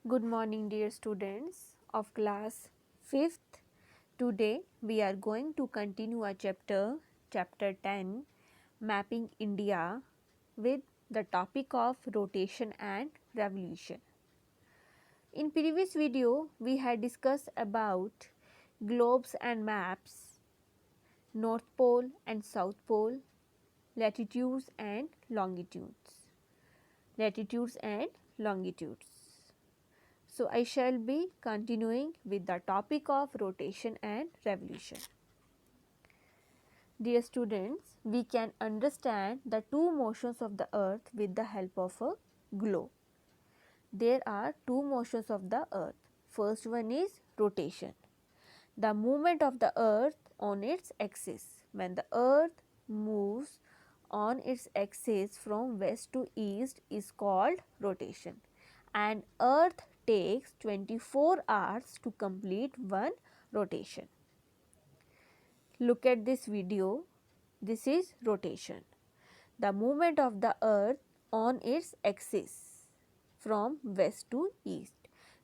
Good morning, dear students of class 5th. Today we are going to continue our chapter 10, Mapping India, with the topic of rotation and revolution. In previous video, we had discussed about globes and maps, North Pole and South Pole, latitudes and longitudes. Latitudes and longitudes. So, I shall be continuing with the topic of rotation and revolution. Dear students, we can understand the two motions of the earth with the help of a globe. There are two motions of the earth. First one is rotation. The movement of the earth on its axis. When the earth moves on its axis from west to east is called rotation, and earth takes 24 hours to complete one rotation. Look at this video. This is rotation. The movement of the earth on its axis from west to east.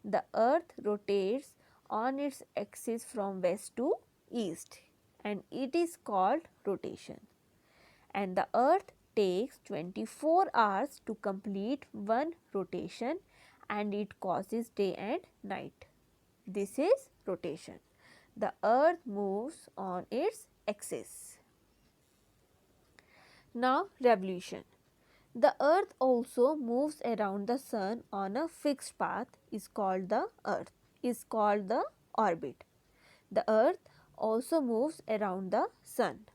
The earth rotates on its axis from west to east, and it is called rotation. And the earth takes 24 hours to complete one rotation, and it causes day and night. This is rotation. The earth moves on its axis. Now revolution. The earth also moves around the sun on a fixed path is called the orbit. The earth also moves around the sun.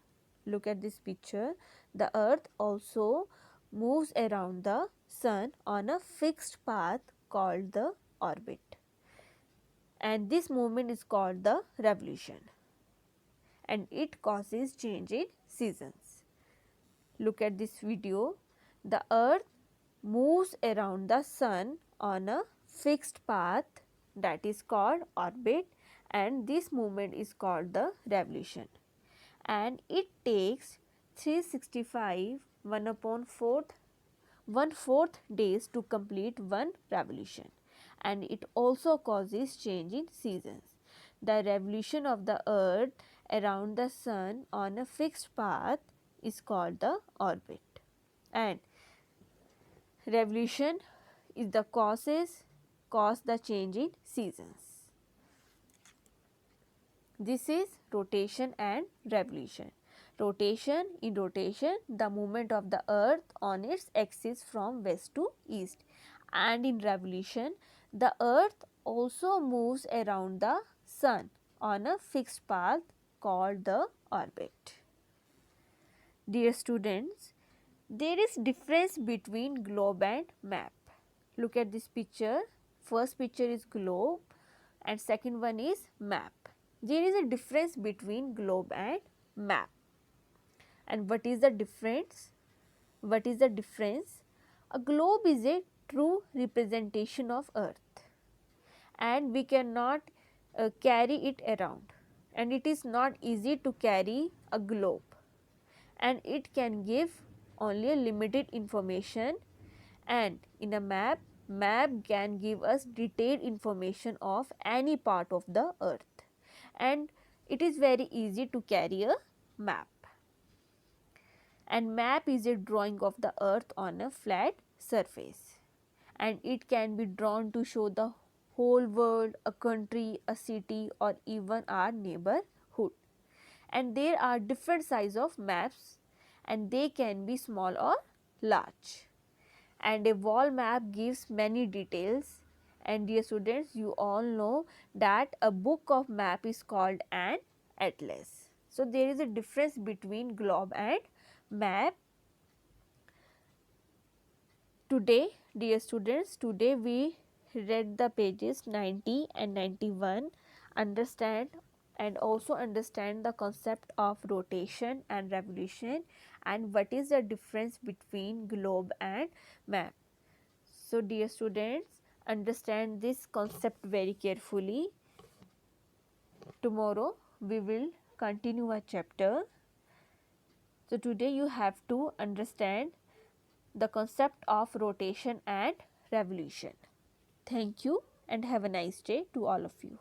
Look at this picture. The earth also moves around the sun on a fixed path called the orbit, and this movement is called the revolution, and it causes change in seasons. Look at this video. The earth moves around the sun on a fixed path, that is called orbit, and this movement is called the revolution, and it takes 365 1/4 days to complete one revolution, and it also causes change in seasons. The revolution of the earth around the sun on a fixed path is called the orbit, and revolution is the cause the change in seasons. This is rotation and revolution. In rotation, the movement of the earth on its axis from west to east, and in revolution, the earth also moves around the sun on a fixed path called the orbit. Dear students, there is difference between globe and map. Look at this picture. First picture is globe and second one is map. There is a difference between globe and map. And what is the difference? What is the difference? A globe is a true representation of earth, and we cannot carry it around, and it is not easy to carry a globe, and it can give only a limited information, and in a map can give us detailed information of any part of the earth, and it is very easy to carry a map. And map is a drawing of the earth on a flat surface, and it can be drawn to show the whole world, a country, a city, or even our neighborhood. And there are different size of maps, and they can be small or large. And a wall map gives many details, and dear students, you all know that a book of map is called an atlas. So there is a difference between globe and map. Today, dear students, today we read the pages 90 and 91, and also understand the concept of rotation and revolution, and what is the difference between globe and map. So, dear students, understand this concept very carefully. Tomorrow we will continue our chapter. So, today you have to understand the concept of rotation and revolution. Thank you. and have a nice day to all of you.